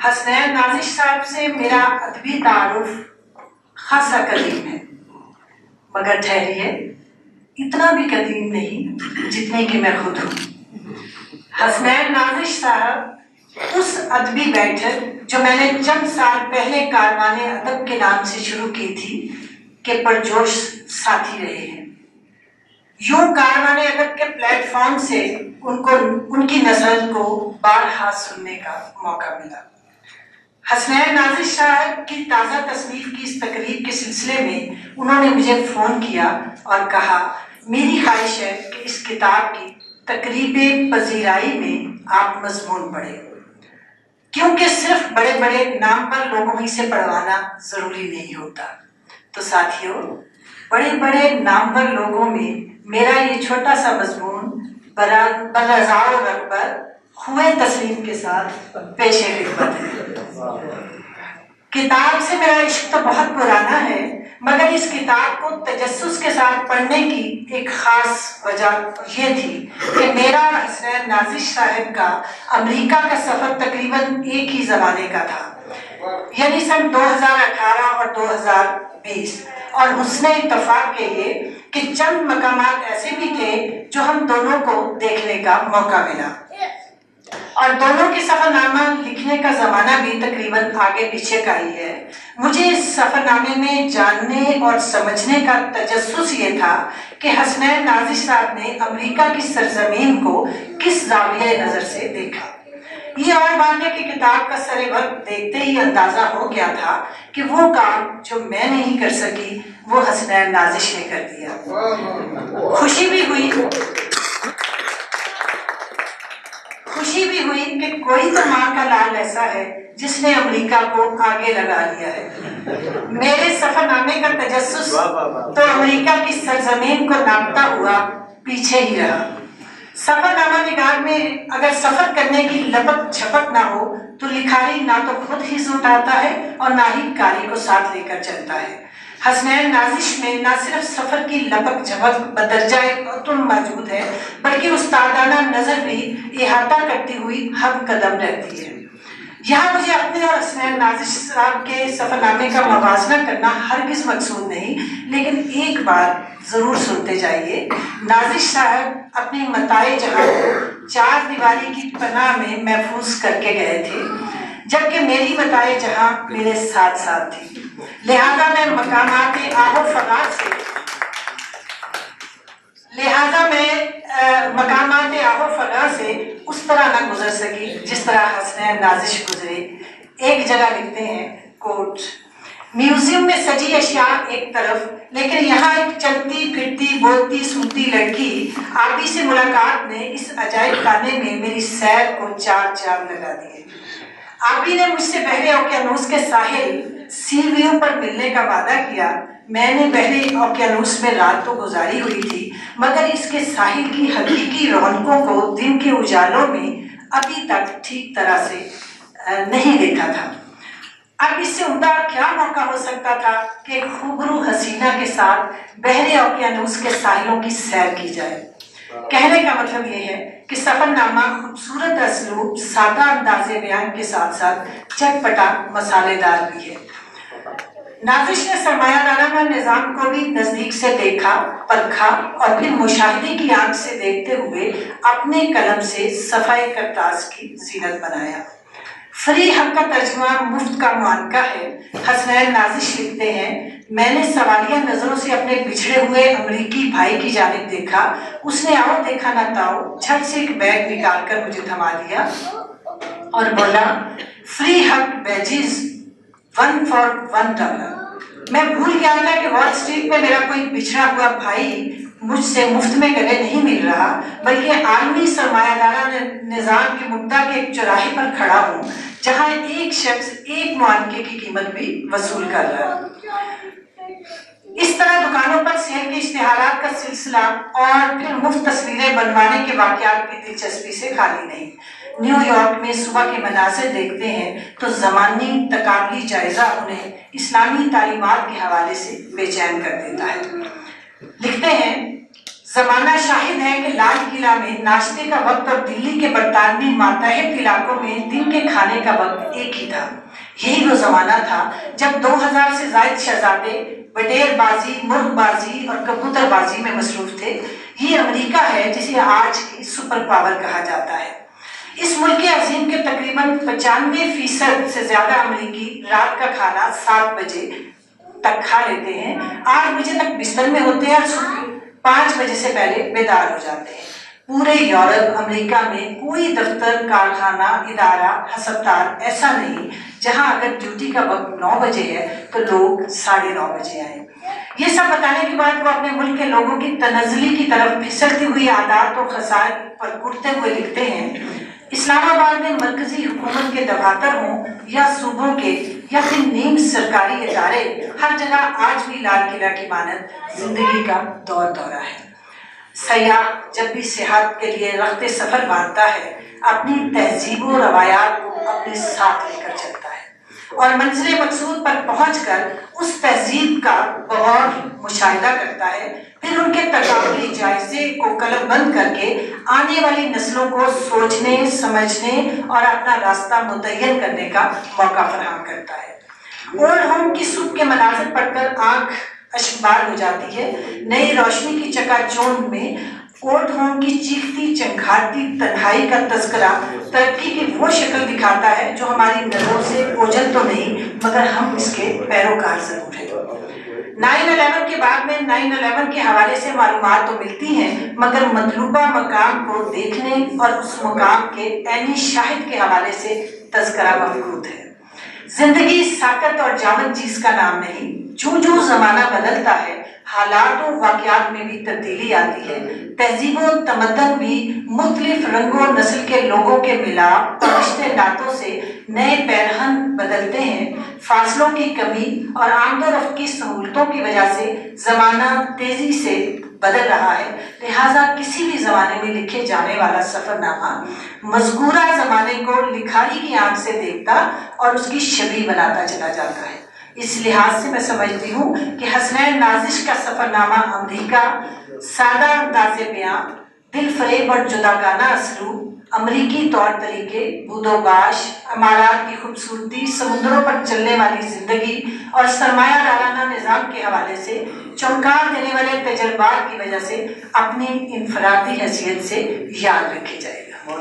حسنین نازش صاحب سے میرا ادبی تعارف خاصا قدیم ہے، مگر ٹھہریے اتنا بھی قدیم نہیں جتنے کہ میں خود ہوں۔ حسنین نازش صاحب اس ادبی بیٹھک جو میں نے چند سال پہلے کاروان ادب کے نام سے شروع کی تھی کے پرجوش ساتھی رہے ہیں۔ یوں کاروان ادب کے پلیٹ فارم سے ان کی نظر کو بارہا سننے کا موقع ملا۔ حسنین نازش صاحب کی تازہ تصنیف کی اس تقریب کے سلسلے میں انہوں نے مجھے فون کیا اور کہا میری خواہش ہے کہ اس کتاب کی تقریب پذیرائی میں آپ مضمون پڑھیں، کیونکہ صرف بڑے بڑے نام پر لوگوں ہی سے پڑھوانا ضروری نہیں ہوتا۔ تو ساتھیوں، بڑے بڑے نامور لوگوں میں میرا یہ چھوٹا سا مضمون بررضا و رغبت خوئے تسلیم کے ساتھ پیش خدمت ہے۔ کتاب سے میرا عشق تو بہت پرانا ہے، مگر اس کتاب کو تجسس کے ساتھ پڑھنے کی ایک خاص وجہ یہ تھی کہ میرا اور حسنین نازش صاحب کا امریکہ کا سفر تقریباً ایک ہی زمانے کا تھا، یعنی سن 2018 اور 2020، اور حسن اتفاق کے یہ کہ چند مقامات ایسے بھی تھے جو ہم دونوں کو دیکھنے کا موقع ملا، اور دونوں کے سفر نامہ لکھنے کا زمانہ بھی تقریباً آگے پیچھے کا ہی ہے۔ مجھے اس سفر نامے میں جاننے اور سمجھنے کا تجسس یہ تھا کہ حسنین نازش صاحب نے امریکہ کی سرزمین کو کس زاویہ نظر سے دیکھا۔ یہ اور بات ہے کہ کتاب کا سر وقت دیکھتے ہی اندازہ ہو گیا تھا کہ وہ کام جو میں نہیں کر سکی وہ حسنین نازش نے کر دیا۔ خوشی بھی ہوئی کہ کوئی تو ماں کا لال ایسا ہے جس نے امریکہ کو آگے لگا لیا ہے۔ میرے سفر نامے کا تجسس تو امریکہ کی سرزمین کو ناپتا ہوا پیچھے ہی رہا۔ سفر نامہ نگار میں اگر سفر کرنے کی لپک جھپک نہ ہو تو لکھاری نہ تو خود ہی زوٹ آتا ہے اور نہ ہی کاری کو ساتھ لے کر چلتا ہے۔ حسنین نازش میں نہ صرف سفر کی لپک جھپک بدرجہ تم موجود ہے، بلکہ استادانہ نظر بھی احاطہ کرتی ہوئی ہم قدم رہتی ہے۔ یہاں مجھے اپنے اور حسنین نازش صاحب کے سفر نامے کا موازنہ کرنا ہرگز مقصود نہیں، لیکن ایک بات ضرور سنتے جائیے۔ نازش صاحب اپنی متاع جہاں کو چار دیواری کی پناہ میں محفوظ کر کے گئے تھے، جبکہ میری متاع جہاں میرے ساتھ ساتھ تھی، لہذا میں مقامات آہ و فغاں سے اس طرح نہ گزر سکی جس طرح حسنین نازش گزرے۔ ایک جگہ لکھتے ہیں کوٹ، میوزیم میں سجی اشیاء ایک طرف، لیکن یہاں ایک چلتی پھرتی بولتی سنتی لڑکی آپی سے ملاقات نے اس عجائب خانے میں میری سیر کو چار چاند لگا دیے۔ آپی نے مجھ سے بحر اوقیانوس کے ساحل سی ویو پر ملنے کا وعدہ کیا۔ میں نے بحر اوقیانوس میں رات تو گزاری ہوئی تھی، مگر اس کے ساحل کی حقیقی رونقوں کو دن کے اجالوں میں ابھی تک ٹھیک طرح سے نہیں دیکھا تھا۔ اب اس سے عمدہ کیا موقع ہو سکتا تھا کہ خوبرو حسینہ کے ساتھ بحر اوقیانوس کے ساحلوں کی سیر کی جائے۔ کہنے کا مطلب یہ ہے کہ سفر نامہ خوبصورت اسلوب، سادہ انداز بیان کے ساتھ ساتھ چٹپٹا مسالے دار بھی ہے۔ نازش نے سرمایہ دارانہ نظام کو بھی نزدیک سے دیکھا، پرکھا اور پھر مشاہدے کی آنکھ سے دیکھتے ہوئے اپنے قلم سے صفحہ کرتاز کی زینت بنایا۔ فری حق کا ترجمہ مفت کا معانقہ ہے۔ حسنین نازش لکھتے ہیں، میں نے سوالیہ نظروں سے اپنے بچھڑے ہوئے امریکی بھائی کی جانب دیکھا۔ اس نے آؤ دیکھا نہ تاؤ جھٹ سے ایک بیگ نکال کر مجھے تھما دیا اور بولا، فری حق بیجز 1 for $1۔ میں بھول گیا تھا کہ وال اسٹریٹ میں میرا کوئی بچھڑا ہوا بھائی مجھ سے مفت میں گلے نہیں مل رہا، بلکہ عالمی سرمایہ دارانہ نظام کے مبدا کے ایک چوراہے پر کھڑا ہوں جہاں ایک شخص ایک معانقے کی قیمت بھی وصول کر رہا ہے۔ اس طرح دکانوں پر سیل کے اشتہارات کا سلسلہ اور پھر مفت تصویریں بنوانے کے واقعات کی دلچسپی سے خالی نہیں۔ نیو یارک میں صبح کے مناظر دیکھتے ہیں تو زمانی تقابلی جائزہ انہیں اسلامی تعلیمات کے حوالے سے بے چین کر دیتا ہے۔ لکھتے ہیں، زمانہ شاہد ہے کہ لال قلعہ میں ناشتے کا وقت اور دلی کے برطانوی ماتحت علاقوں میں دن کے کھانے کا وقت ایک ہی تھا۔ یہی وہ زمانہ تھا جب 2000 سے زائد شہزادے وڈیر بازی، مرغ بازی اور کبوتر بازی میں مصروف تھے۔ یہ امریکہ ہے جسے آج کی سپر پاور کہا جاتا ہے۔ اس ملک عظیم کے تقریباً 95% سے زیادہ امریکی رات کا کھانا 7 بجے تک کھا لیتے ہیں، 8 بجے تک بستر میں ہوتے ہیں اور صبح 5 بجے سے پہلے بیدار ہو جاتے ہیں۔ پورے یورپ، امریکہ میں کوئی دفتر، کارخانہ، ادارہ، ہسپتال ایسا نہیں جہاں اگر ڈیوٹی کا وقت 9 بجے ہے تو لوگ 9:30 بجے آئیں۔ یہ سب بتانے کے بعد وہ اپنے ملک کے لوگوں کی تنزلی کی طرف پھسلتی ہوئی عادات و خصائل پر اٹھتے ہوئے لکھتے ہیں، اسلام آباد میں مرکزی حکومت کے دفاتر ہوں یا صوبوں کے یا پھر نیم سرکاری ادارے، ہر جگہ آج بھی لال قلعہ کی مانند زندگی کا دور دورہ ہے۔ سیاح جب بھی سیاحت کے لیے رخت سفر باندھتا ہے، اپنی تہذیب و روایات کو اپنے ساتھ لے کر چلتا ہے اور منزل مقصود پر پہنچ کر اس تہذیب کا بغور مشاہدہ کرتا ہے، پھر ان کے تکاملی جائزے کو قلم بند کر کے آنے والی نسلوں کو سوچنے، سمجھنے اور اپنا راستہ متعین کرنے کا موقع فراہم کرتا ہے۔ اولڈ ہوم کی صبح کے مناظر پڑھ کر آنکھ اشکبار ہو جاتی ہے۔ نئی روشنی کی چکا چوند میں اولڈ ہوم کی چیختی چنگھاڑتی تنہائی کا تذکرہ ترقی کی وہ شکل دکھاتا ہے جو ہماری نظروں سے اوجھل تو نہیں مگر ہم اس کے پیروکار ضرور ہیں۔ 9/11 کے بعد میں 9/11 کے حوالے سے معلومات تو ملتی ہیں مگر مطلوبہ مقام کو دیکھنے اور اس مقام کے عینی شاہد کے حوالے سے تذکرہ مفقود ہے۔ زندگی ساکت اور جامد چیز کا نام نہیں، جو زمانہ بدلتا ہے حالات و واقعات میں بھی تبدیلی آتی ہے، تہذیب و تمدن بھی مختلف رنگ و نسل کے لوگوں کے ملاپ اور رشتے ناتوں سے نئے پیرہن بدلتے ہیں۔ فاصلوں کی کمی اور آمد و رفت کی سہولتوں کی وجہ سے زمانہ تیزی سے بدل رہا ہے، لہٰذا کسی بھی زمانے میں لکھے جانے والا سفر نامہ مذکورہ زمانے کو لکھاری کی آنکھ سے دیکھتا اور اس کی شبیہ بناتا چلا جاتا ہے۔ اس لحاظ سے میں سمجھتی ہوں کہ حسنین نازش کا سفر نامہ امریکہ سادہ انداز بیاں، دل فریب اور جداگانہ اسلوب، امریکی طور طریقے، بود و باش، عمارات کی خوبصورتی، سمندروں پر چلنے والی زندگی اور سرمایہ دارانہ نظام کے حوالے سے چونکا دینے والے تجربات کی وجہ سے اپنی انفرادی حیثیت سے یاد رکھے جائے گا۔